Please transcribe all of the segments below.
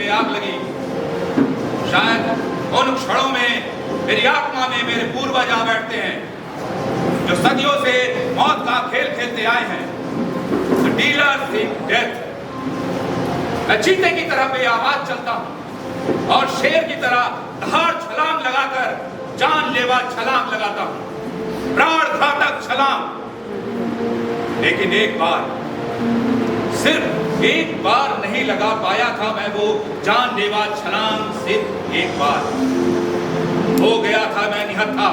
में आग लगी। शायद उन क्षणों में मेरी आत्मा में मेरे पूर्वज आ बैठते हैं जो सदियों से मौत का खेल खेलते आए हैं। The dealers in death। मैं चीते की तरह बेआवाज चलता हूं और शेर की तरह धार छलांग लगाकर जानलेवा छलांग लगाता हूं, प्राण घातक छलांग। लेकिन एक बार, सिर्फ एक बार नहीं लगा पाया था मैं वो जानलेवा छलांग। सिर्फ एक बार हो गया था मैं निहत्था।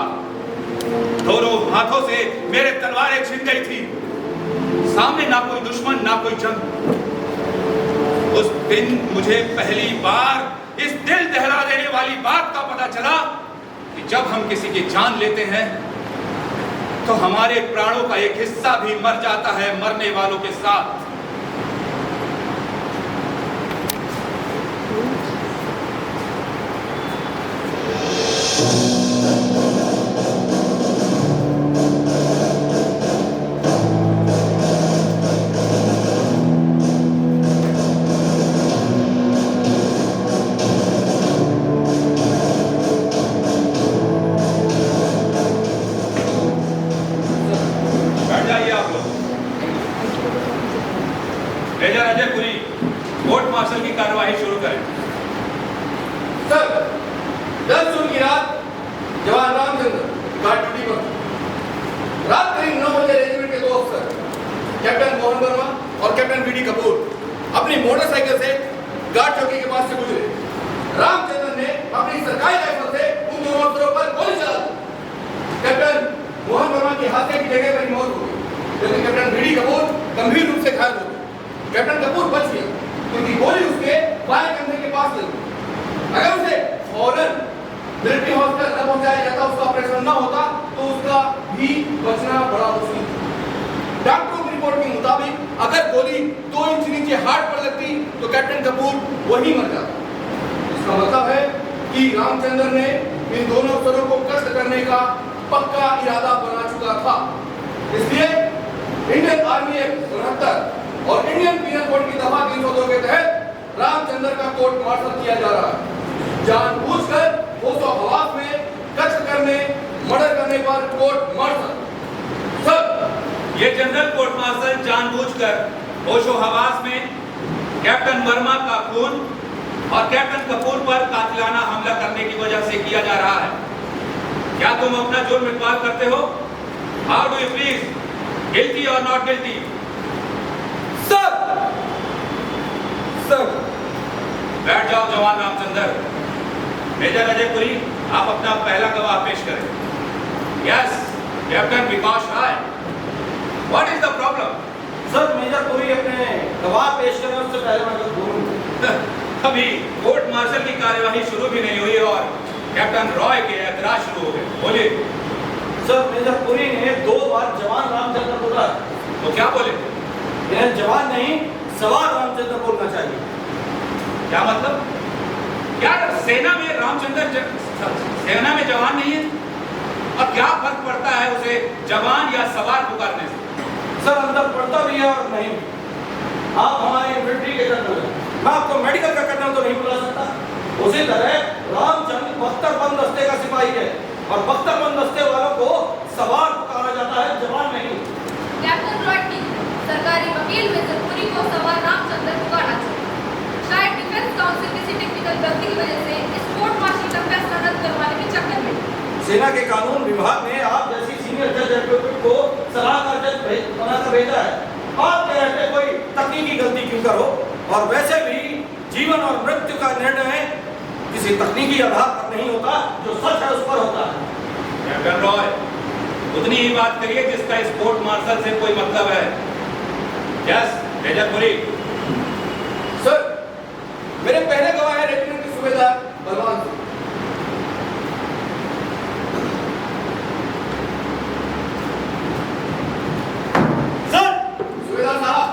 दोनों हाथों से मेरे तलवारें छिन गई थी। सामने ना कोई दुश्मन ना कोई जंग। उस दिन मुझे पहली बार इस दिल दहला देने वाली बात का पता चला कि जब हम किसी की जान लेते हैं तो हमारे प्राणों का एक हिस्सा भी मर जाता है मरने वालों के साथ। Major Ajay Puri, court martial की कार्यवाही शुरू करें। सर, 10 जून की रात जवान रामचंद्र गार्ड ड्यूटी पर। रात करीब 9 बजे रेजिमेंट के 2 अफसर कैप्टन मोहन वर्मा और कैप्टन बीडी कपूर अपनी मोटरसाइकिल से गार्ड चौकी के पास से गुजरे। रामचंद्र ने अपनी सरकारी राइफल से उन दोनों अफसरों पर गोली चला दी। कैप्टन मोहन वर्मा की हादसे की जगह पर ही मौत हो गई, लेकिन कैप्टन बीडी कपूर गंभीर रूप से घायल हो गए। कैप्टन कपूर बच गया क्योंकि गोली उसके बाएं कंधे के पास लगी। अगर उसे फौरन मिलिट्री हॉस्पिटल न पहुंचाया जाता, उसका ऑपरेशन न होता, तो उसका भी बचना बड़ा मुश्किल था। डॉक्टरों की रिपोर्ट के मुताबिक अगर गोली 2 इंच नीचे हार्ट पर लगती तो कैप्टन कपूर वही मर जाता। इसका मतलब है कि रामचंद्र ने इन दोनों अफसरों को कष्ट करने का पक्का इरादा बना चुका था। इसलिए इंडियन आर्मी एक्ट 69 और इंडियन पीनल कोड की दफा 302 के तहत रामचंद्र का कोर्ट मार्शल किया जा रहा है। जानबूझकर होशो हवास में कष्ट करने, मर्डर करने पर कोर्ट मार्शल। सर, ये जनरल कोर्ट मार्शल जानबूझकर होशो हवास में कैप्टन वर्मा का खून और कैप्टन कपूर पर कातिलाना हमला करने की वजह से किया जा रहा है। क्या तुम अपना जुर्म इकबाल करते हो? How do you please, guilty और नॉट गिल्टी? Sir, sir. बैठ जाओ जवान रामचंद्र। मेजर अजय पुरी, आप अपना पहला गवाह पेश करें। Yes, captain Vikas Rai. What is the problem? Sir, major Puri अपने गवाह पेश करें उससे पहले मैं कुछ बोलूं। अभी कोर्ट मार्शल की कार्यवाही शुरू भी नहीं हुई और कैप्टन रॉय के ऐतराज शुरू हो गए। बोलिए। सर, मेजर पुरी ने 2 बार जवान रामचंद्र बोला। तो क्या बोले? यह जवान नहीं, सवार रामचंद्र बोलना चाहिए। क्या मतलब? क्या सेना में रामचंद्र सेना में जवान नहीं है? और क्या फर्क पड़ता है उसे जवान या सवार पुकारने से? सर, अंदर पड़ता भी है और नहीं। आप हमारे मिलिट्री के जनरल हैं, मैं आपको मेडिकल का कर्नल तो नहीं बुला सकता। उसी तरह रामचंद्र बख्तरबंद दस्ते का सिपाही है और बख्तरबंद दस्ते वालों को सवार पुकारा जाता है, जवान नहीं। कैप्टन रॉय की सरकारी वकील मेजर पुरी को सवार रामचंद्र पुकारना चाहिए। शायद डिफेंस काउंसिल किसी टेक्निकल गलती की वजह से इस कोर्ट मार्शल का फैसला रद्द करवाने के चक्कर में। सेना के कानून विभाग ने आप जैसी सीनियर जज एडवोकेट को सलाहकार जज बनाकर भेजा है। आप कह रहे कोई तकनीकी गलती क्यों करो? और वैसे भी जीवन और मृत्यु का निर्णय किसी तकनीकी आधार पर नहीं होता, जो सच है उस पर होता है। कैप्टन रॉय, उतनी ही बात करिए जिसका इस कोर्ट मार्शल से कोई मतलब है। Yes, major Puri. सर, मेरे पहले गवाह है रेजिमेंट के सूबेदार बलवान सिंह। सर, सूबेदार साहब,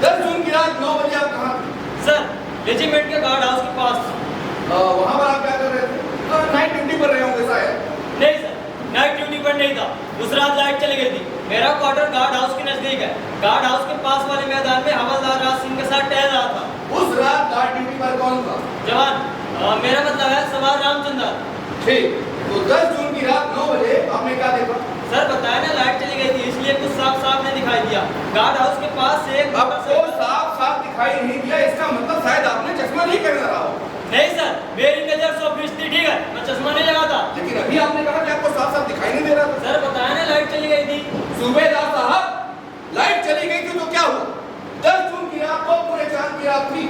10 जून की रात 9 बजे आप कहाँ थे? सर, रेजिमेंट के गार्ड हाउस के पास। वहाँ पर आप क्या कर रहे थे? नाइट ड्यूटी पर रहे होंगे शायद। नहीं सर, नाइट ड्यूटी पर नहीं था। उस रात लाइट चली गई थी। मेरा क्वार्टर गार्ड हाउस के नजदीक है। गार्ड हाउस के पास वाले मैदान में हवलदार राज सिंह के साथ टहल रहा था। उस रात गार्ड ड्यूटी पर कौन था? जवान मेरा मतलब है सवार रामचंद्र। ठीक, तो 10 जून की रात 9 बजे आपने क्या देखा? सर बताया ना लाइट चली गई थी इसलिए कुछ साफ साफ नहीं दिखाई दिया। गार्ड हाउस के पास से एक आपको साफ साफ दिखाई नहीं दिया, इसका मतलब शायद आपने चश्मा नहीं पहना रहा हो। नहीं सर, मेरी नजर 100% थी, ठीक है, मैं चश्मा नहीं लगाता। लेकिन अभी आपने कहा कि आपको साफ साफ दिखाई नहीं दे रहा था। सर बताया ना लाइट चली गई थी। सूबेदार साहब, लाइट चली गई थी तो क्या हुआ? 10 जून की रात को पूरे चांद की रात थी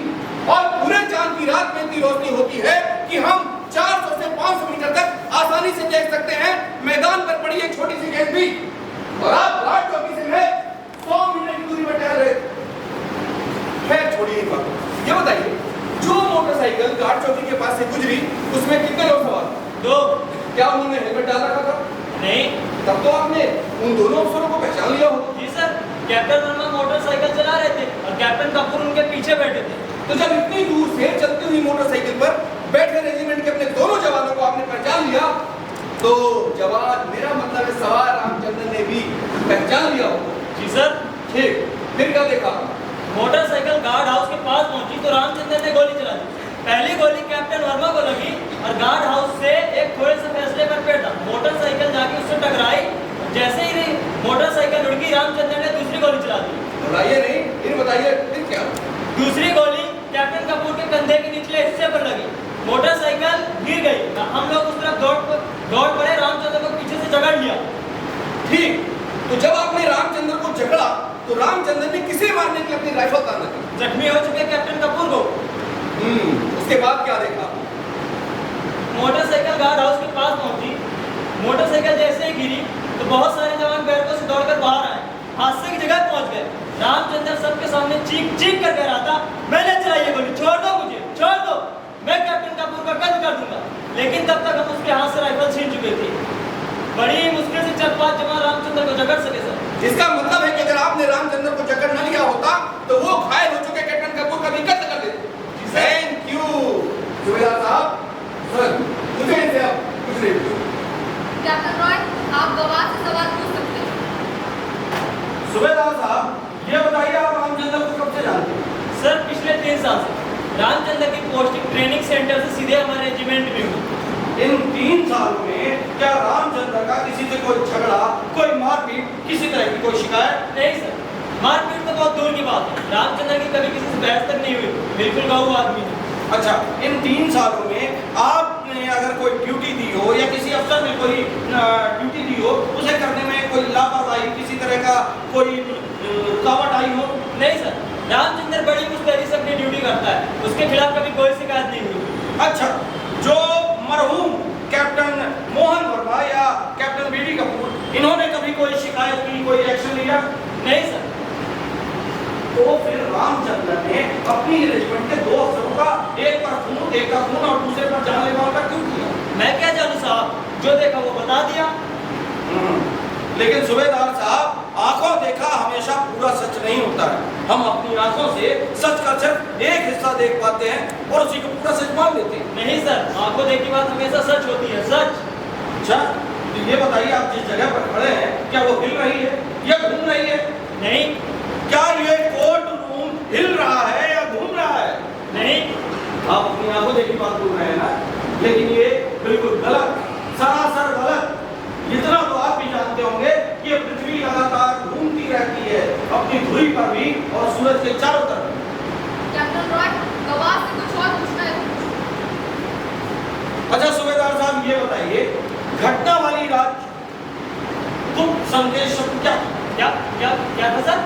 और पूरे चांद की रात में इतनी रोशनी होती है कि हम 400 से 500 मीटर तक आसानी से देख सकते हैं। मैदान पर पड़ी एक छोटी सी गेंद भी, और आप घाट चौकी से है 100 मीटर की दूरी पर टहल रहे थे। खैर छोड़िए बात, ये बताइए जो मोटरसाइकिल घाट चौकी के पास से गुजरी उसमें कितने लोग सवार थे? 2। क्या उन्होंने हेलमेट डाल रखा था? नहीं। तब तो आपने उन दोनों अफसरों को पहचान लिया होगा। जी सर, कैप्टन वर्मा मोटरसाइकिल चला रहे थे और कैप्टन कपूर उनके पीछे बैठे थे। तो जब इतनी दूर से चलती हुई मोटरसाइकिल पर बैठे रेजिमेंट के अपने दोनों जवानों को आपने पहचान लिया, तो जवान मेरा मतलब है सवार रामचंद्र ने भी पहचान लिया होगा। जी सर। ठीक, फिर क्या देखा? मोटरसाइकिल गार्ड हाउस के पास पहुंची तो रामचंद्र ने गोली चला दी। पहली गोली कैप्टन वर्मा को लगी और गार्ड हाउस से एक थोड़े से फैसले पर पेड़ था। मोटरसाइकिल जाके उससे टकराई, जैसे ही मोटरसाइकिल उड़ गई रामचंद्र ने दूसरी गोली चला दी। बताइए नहीं, फिर बताइए फिर क्या? दूसरी गोली कैप्टन कपूर के कंधे के निचले हिस्से पर लगी, मोटरसाइकिल गिर गई। हम लोग उस तरफ दौड़ पड़े, रामचंद्र को पीछे से जकड़ लिया। ठीक, तो जब आपने रामचंद्र को जकड़ा तो रामचंद्र ने किसे मारने की अपनी राइफल तान रखी? जख्मी हो चुके कैप्टन कपूर को। उसके बाद क्या देखा? मोटरसाइकिल गार्ड हाउस के पास पहुंची, मोटरसाइकिल जैसे ही गिरी तो बहुत सारे जवान बैरकों से दौड़कर बाहर आए, हादसे की जगह पहुंच गए। रामचंद्र सबके सामने चीख कर कह रहा था, मैंने चलाई ये गोली, छोड़ दो मुझे, छोड़ दो, मैं कैप्टन कपूर का कत्ल कर दूंगा। लेकिन तब तक हम उसके हाथ से राइफल छीन चुके थे। बड़ी मुश्किल से 4-5 जवान रामचंद्र को जकड़ सके सर। इसका मतलब है कि अगर आपने रामचंद्र को जकड़ न लिया होता तो वो घायल हो चुके कैप्टन कपूर का भी कत्ल कर देते। थैंक यू सूबेदार साहब। सर मुझे इनसे अब कुछ नहीं पूछना। कैप्टन रॉय, आप गवाह से सवाल पूछ सकते हैं। सूबेदार साहब, ये बताइए आप रामचंद्र को कब से जानते हैं? सर पिछले 3 साल से रामचंद्र की पोस्टिंग ट्रेनिंग सेंटर से सीधे हमारे रेजिमेंट में हुई। इन 3 सालों में क्या रामचंद्र का किसी से कोई झगड़ा, कोई मारपीट, किसी तरह की कोई शिकायत? नहीं सर, मारपीट तो बहुत दूर की बात है। रामचंद्र की कभी किसी से बहस तक नहीं हुई, बिल्कुल गऊ आदमी थे। अच्छा, इन 3 सालों में आपने अगर कोई ड्यूटी दी हो या किसी अफसर ने कोई ड्यूटी दी हो, उसे करने में कोई लापरवाही, किसी तरह का कोई रुकावट आई हो? नहीं सर, रामचंद्र बड़ी मुस्तैदी से अपनी ड्यूटी करता है, उसके खिलाफ कभी कोई शिकायत नहीं हुई। अच्छा, जो मरहूम कैप्टन मोहन वर्मा या कैप्टन बीडी कपूर, इन्होंने कभी कोई शिकायत की, कोई एक्शन लिया? नहीं सर। तो फिर रामचंद्र ने अपनी रेजिमेंट के 2 अफसरों का, एक का खून और दूसरे पर जानलेवा हमला क्यों किया? मैं क्या जानूं साहब, जो देखा वो बता दिया। लेकिन सूबेदार साहब, आंखों देखा हमेशा पूरा सच नहीं होता है। हम अपनी आंखों से सच का सिर्फ एक हिस्सा देख पाते हैं और उसी को पूरा सच मान लेते हैं। नहीं सर, आंखों देखी बात हमेशा सच होती है, सच। अच्छा, तो ये बताइए आप जिस जगह पर खड़े हैं, क्या वो हिल रही है या घूम रही है? नहीं। क्या ये कोर्ट रूम हिल रहा है या घूम रहा है? नहीं। आप अपनी आंखों देखी बात बोल रहे हैं ना, लेकिन ये बिल्कुल गलत, सरासर गलत। इतना तो आप भी जानते होंगे कि ये पृथ्वी लगातार घूमती रहती है, अपनी धुरी पर भी और सूरज के चारों तरफ। कैप्टन रॉय, गवाह से कुछ और पूछना है। अच्छा सूबेदार साहब, ये बताइए घटना वाली रात गुप्त संदेश क्या क्या था सर?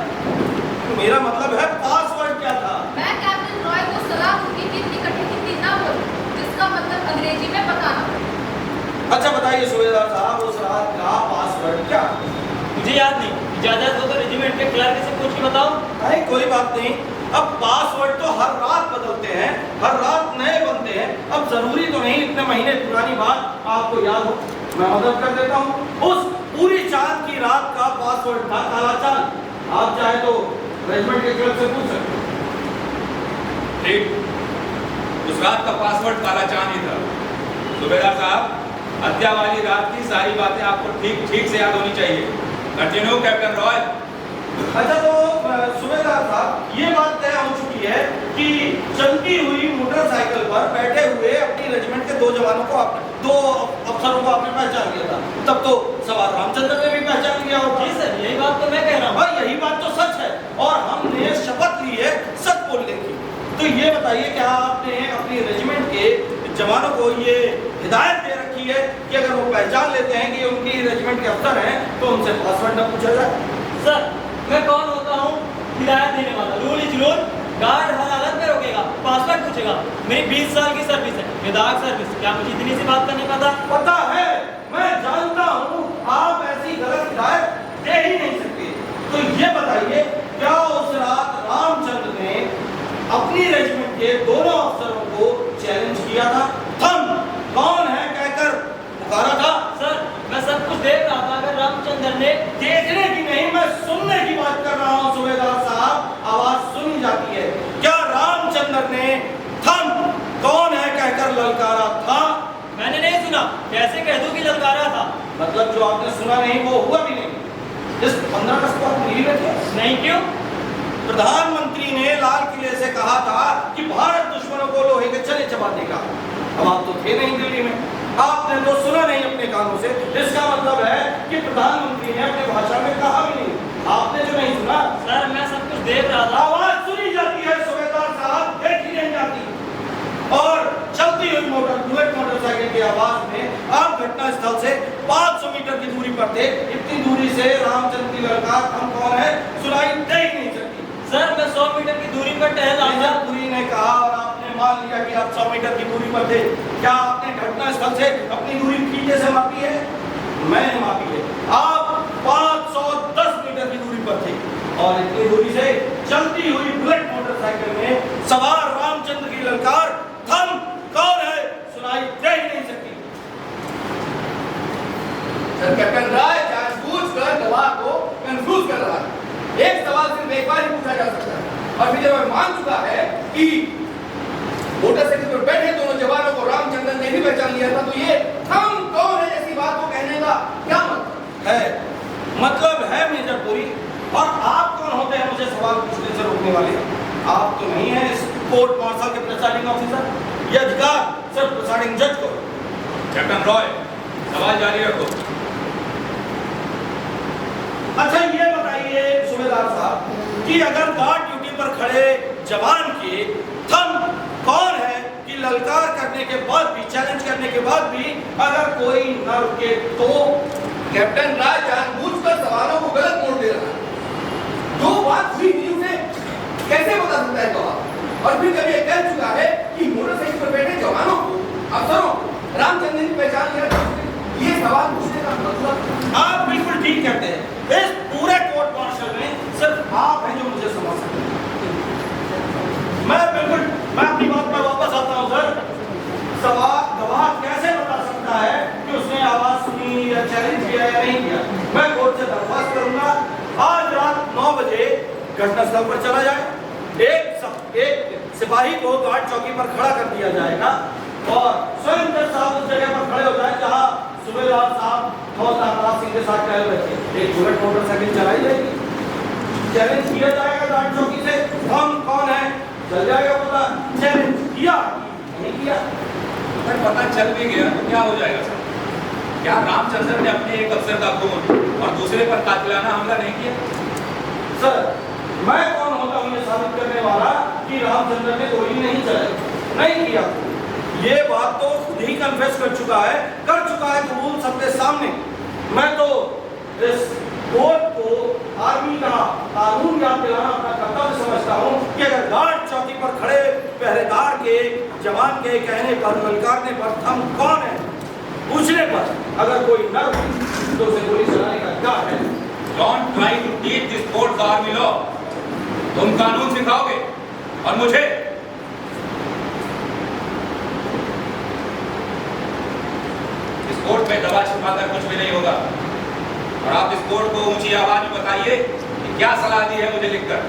मेरा मतलब है पासवर्ड क्या था? मैं कैप्टन रॉय को सलाह दूंगी कि इतनी कठिन हिंदी ना बोले, जिसका मतलब अंग्रेजी में बताना। अच्छा बताइए सूबेदार साहब, उस रात का पासवर्ड क्या? मुझे याद नहीं, इजाजत हो तो रेजिमेंट के क्लर्क से पूछ के बताओ। नहीं कोई बात नहीं, अब पासवर्ड तो हर रात बदलते हैं, हर रात नए बनते हैं। अब जरूरी तो नहीं इतने महीने पुरानी बात आपको याद हो, मैं मदद कर देता हूँ। उस पूरी चांद की रात का पासवर्ड था काला चांद। आप चाहे तो रेजिमेंट के क्लर्क से पूछ सकते हैं। ठीक, उस रात का पासवर्ड काला चांद ही था। सूबेदार साहब, हत्या वाली रात की सारी बातें आपको ठीक से याद होनी चाहिए। Continue captain Roy. अच्छा तो सूबेदार साहब, ये बात तय हो चुकी है कि चलती हुई मोटरसाइकिल पर बैठे हुए अपनी रेजिमेंट के दो अफसरों को आपने पहचान लिया था। तब तो सवार रामचंद्र ने भी पहचान लिया होगा। जी सर, यही बात तो मैं कह रहा हूँ। भाई यही बात तो सच है और हमने शपथ ली है सच बोलने की। तो ये बताइए, क्या आपने अपनी रेजिमेंट के जवानों को ये हिदायत दे रखी है कि अगर वो पहचान लेते हैं कि उनकी रेजिमेंट के अफसर हैं तो उनसे पासवर्ड न पूछा जाए? सर, मैं कौन होता हूँ हिदायत देने वाला? Rule is rule. गार्ड हर हालत में रोकेगा, पासवर्ड पूछेगा। मेरी 20 साल की सर्विस है, विधायक सर्विस। क्या मुझे इतनी सी बात करने पता है? मैं जानता हूँ आप ऐसी गलत हिदायत दे ही नहीं सकते। तो ये बताइए, क्या उस रात रामचंद्र ने अपनी रेजिमेंट के दोनों अफसरों को चैलेंज किया था? थम कौन है कहकर पुकारा था? सर, मैं सब कुछ देख रहा था। अगर रामचंद्र ने देखने की नहीं, मैं सुनने की बात कर रहा हूँ सूबेदार साहब। आवाज सुनी जाती है। क्या रामचंद्र ने थम कौन है कहकर ललकारा था? मैंने नहीं सुना, कैसे कह दूं कि ललकारा था? मतलब जो आपने सुना नहीं वो हुआ भी नहीं। इस 15 अगस्त को आप दिल्ली में थे? नहीं, क्यों? प्रधानमंत्री ने लाल किले से कहा था कि भारत दुश्मनों को लोहे के छल्ले चबा देगा। अब आप तो थे नहीं दिल्ली में, आपने तो सुना नहीं अपने कानों से। इसका मतलब है कि प्रधानमंत्री ने अपने भाषा में कहा भी नहीं। आपने जो नहीं सुना। सर, मैं सब कुछ देख रहा था। आवाज सुनी जाती है सूबेदार साहब, देखी नहीं जाती। और चलती हुई बुलेट मोटरसाइकिल की आवाज में आप घटना स्थल से 500 मीटर की दूरी पर थे। इतनी दूरी से रामचंद्र की ललकार हम कौन है सुनाई दे ही नहीं सकती। सर, मैं 100 मीटर की दूरी पर टहल रहा था। पुरी ने कहा और आपने मान लिया कि आप 100 मीटर की दूरी पर थे। क्या आपने घटना स्थल से अपनी दूरी खींचे से मापी है? मैंने मापी है। आप 510 मीटर की दूरी पर थे और इतनी दूरी से चलती हुई बुलेट मोटरसाइकिल में सवार रामचंद्र की ललकार थम कौन है सुनाई दे ही नहीं सकती। सर, कैप्टन राय जानबूझकर गवाह को कंफ्यूज कर रहा है। एक सवाल सिर्फ एक बार ही पूछा जा सकता है और फिर जब मैं मान चुका है कि मोटरसाइकिल पर बैठे दोनों जवानों को रामचंद्र ने भी पहचान लिया था, तो ये हम कौन है जैसी बात को कहने का क्या मतलब है? मतलब है मेजर पुरी। और आप कौन होते हैं मुझे सवाल पूछने से रोकने वाले? आप तो नहीं है इस कोर्ट मार्शल के प्रिसाइडिंग ऑफिसर। ये अधिकार सिर्फ प्रिसाइडिंग जज को। कैप्टन रॉय, सवाल जारी रखो। अच्छा ये बताइए सूबेदार साहब कि अगर गार्ड ड्यूटी पर खड़े जवान के थम कौन है कि ललकार करने के बाद भी, चैलेंज करने के बाद भी अगर कोई न रुके तो? कैप्टन राय जानबूझकर सवालों को गलत मोड़ दे रहा है। जो बात हुई थी उसे कैसे बता सकता है गवाह? और फिर कभी कह चुका है कि मोटरसाइकिल पर बैठे जवानों को, अफसरों को रामचंद्र ने पहचान लिया था। ये सवाल पूछने का मतलब? आप बिल्कुल ठीक कहते हैं। इस पूरे कोर्ट मार्शल में सिर्फ आप हैं जो मुझे समझ सकते हैं। मैं अपनी बात पर वापस आता हूं सर। सवाल गवाह कैसे बता सकता है कि उसने आवाज सुनी या चैलेंज किया या नहीं किया? मैं कोर्ट से दरख्वास्त करूंगा आज रात 9 बजे घटनास्थल पर चला जाए। एक सिपाही को गार्ड चौकी पर खड़ा कर दिया जाएगा और स्वयं जज साहब उस जगह पर खड़े हो जाए जहां सूबेदार साहब हौलदार सिंह के साथ टहल रहे थे। एक बुलेट मोटरसाइकिल चलाई जाएगी, चैलेंज किया जाएगा गार्ड चौकी से हम कौन है, चल जाएगा पता। चैलेंज किया नहीं किया, अगर पता चल भी गया तो क्या हो जाएगा सर? क्या रामचंद्र ने अपने एक अफसर का खून और दूसरे पर कातिलाना हमला नहीं किया? सर मैं कौन होता हूँ ये साबित करने वाला कि रामचंद्र ने गोली नहीं चलाई, नहीं किया? ये बात तो खुद ही कन्फेस कर चुका है कबूल सबके सामने। मैं तो इस कोर्ट को आर्मी का कानून याद दिलाना अपना कर्तव्य समझता हूँ कि अगर गार्ड चौकी पर खड़े पहरेदार के जवान के कहने पर, ललकारने पर थम कौन है पूछने पर अगर कोई न तो उसे गोली चलाने का क्या है? Don't try to teach this court the army law. तुम कानून सिखाओगे और मुझे इस कोर्ट में दवा छिपाकर कुछ भी नहीं होगा। और आप इस कोर्ट को ऊंची आवाज में बताइए कि क्या सलाह दी है मुझे लिखकर।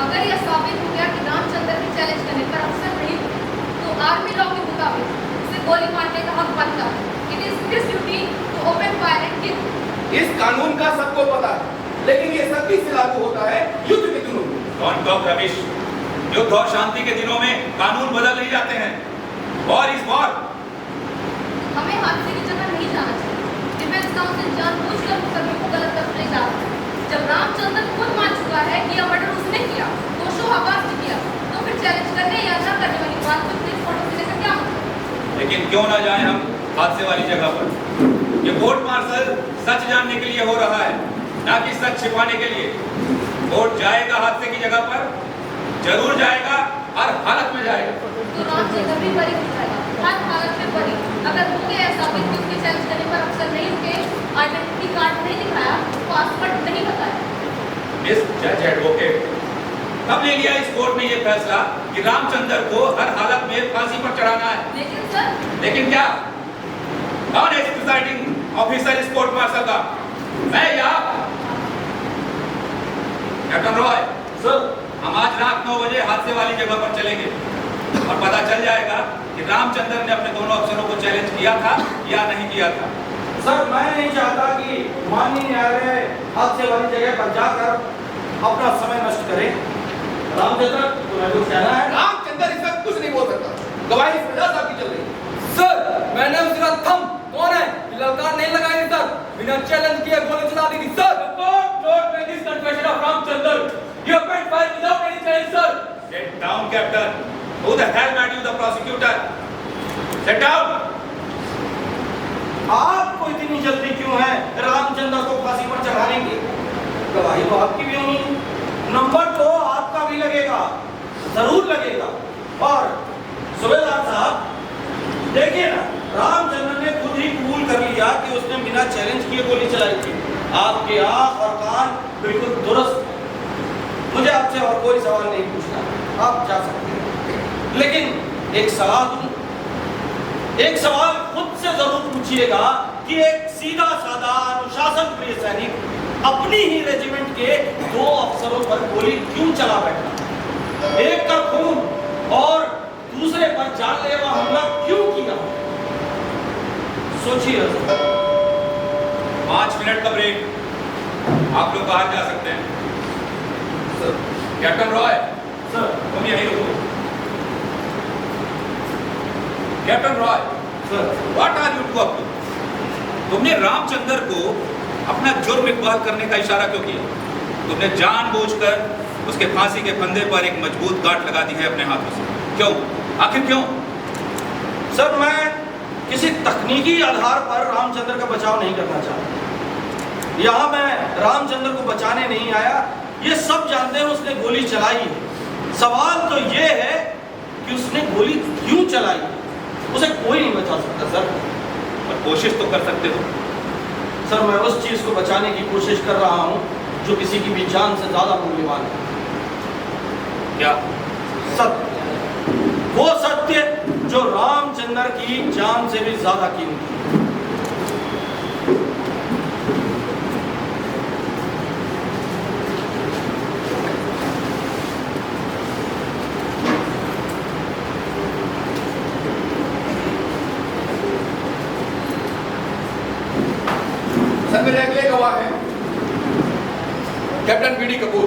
अगर यह साबित हो गया कि रामचंद्र के चैलेंज करने पर अफसर नहीं तो आर्मी लॉ के मुताबिक उसे गोली मारने का हक बनता है। It is his duty to open fire and kill. इस कानून का सबको पता है, लेकिन ये सख्ती से लागू होता है युद्ध के दिनों में। Don't talk rubbish. युद्ध और शांति के दिनों में कानून बदल नहीं जाते हैं। War is war. हमें हादसे की जगह नहीं जाना चाहिए। डिफेंस काउंसिल जानबूझकर मुकदमे को गलत करने जा रहा है। जब रामचंद्र खुद मान चुका है कि यह मर्डर उसने किया, दोषों आवाज ने किया, तो फिर चैलेंज करने या न करने वाली बात को पुलिस फोटो से लेकर क्या मतलब? लेकिन क्यों ना जाए हम हादसे वाली जगह पर। ये कोर्ट मार्शल सच जानने के लिए हो रहा है, ना कि सच छिपाने के लिए। कोर्ट जाएगा हादसे की जगह पर, जरूर जाएगा, हर हालत में जाएगा। तो रामचंद्र भी बरी हो जाएगा, हर हालत में बरी। अगर हो गया साबित कि उसके चैलेंज करने पर अफसर नहीं रुके, आइडेंटिटी कार्ड नहीं दिखाया, पासवर्ड नहीं बताया। मिस जज एडवोकेट, कब ले लिया इस कोर्ट ने ये फैसला कि रामचंद्र को हर हालत में फांसी पर चढ़ाना है? लेकिन सर, लेकिन क्या? कौन है प्रिसाइडिंग ऑफिसर इस कोर्ट मार्शल का? मैं या कैप्टन रॉय? सर, हम आज रात 9 बजे हादसे वाली जगह पर चलेंगे और पता चल जाएगा कि रामचंद्र ने अपने दोनों अफसरों को चैलेंज किया था या नहीं किया था। सर, मैं नहीं चाहता कि माननीय न्यायालय हादसे वाली जगह पर जाकर अपना समय नष्ट करे। रामचंद्र, तुम्हें कुछ कहना है? रामचंद्र इस वक्त कुछ नहीं बोल सकता। गवाही सजा साहब की चल रही है। सर, मैंने उसका थंब कौन है ललकार नहीं लगाई सर, बिना चैलेंज किए गोली चला दी थी sir. Don't make this confession of Ramchandra. You have been fired without any challenge, sir. Sit down, Captain. Who the hell made you the prosecutor? Sit down. आपको इतनी जल्दी क्यों है रामचंद्र को फांसी पर चढ़ाने की? गवाही तो आपकी भी होनी है, नंबर तो आपका भी लगेगा, जरूर लगेगा। और सुबेदार साहब, देखिए ना, रामचंद्र ने खुद ही कबूल कर लिया कि उसने बिना चैलेंज किए गोली चलाई थी। आपके आंख और कान बिल्कुल दुरुस्त हैं। मुझे आपसे और कोई सवाल नहीं पूछना, आप जा सकते हैं। लेकिन एक सवाल दूं, एक सवाल खुद से जरूर पूछिएगा कि एक सीधा साधा अनुशासन प्रिय सैनिक अपनी ही रेजिमेंट के 2 अफसरों पर गोली क्यों चला बैठा? एक का खून और दूसरे पर जानलेवा हमला क्यों किया? सोचिए। 5 मिनट का ब्रेक। आप लोग बाहर जा सकते हैं। सर, कैप्टन रॉय, सर, तुम यहीं रुको। Captain Roy, sir, what are you to up to? तुमने रामचंद्र को अपना जुर्म इकबाल करने का इशारा क्यों किया? तुमने जानबूझकर उसके फांसी के फंदे पर एक मजबूत गांठ लगा दी है अपने हाथों से। क्यों? आखिर क्यों? सर, मैं किसी तकनीकी आधार पर रामचंद्र का बचाव नहीं करना चाहता। यहाँ मैं रामचंद्र को बचाने नहीं आया, ये सब जानते हैं उसने गोली चलाई है। सवाल तो ये है कि उसने गोली क्यों चलाई? उसे कोई नहीं बचा सकता सर। और कोशिश तो कर सकते हो। सर, मैं उस चीज को बचाने की कोशिश कर रहा हूँ जो किसी की भी जान से ज्यादा मूल्यवान है। क्या? सत्य, वो सत्य जो रामचंद्र की जान से भी ज्यादा कीमती है। सर, मेरे अगले गवाह हैं कैप्टन बीडी कपूर।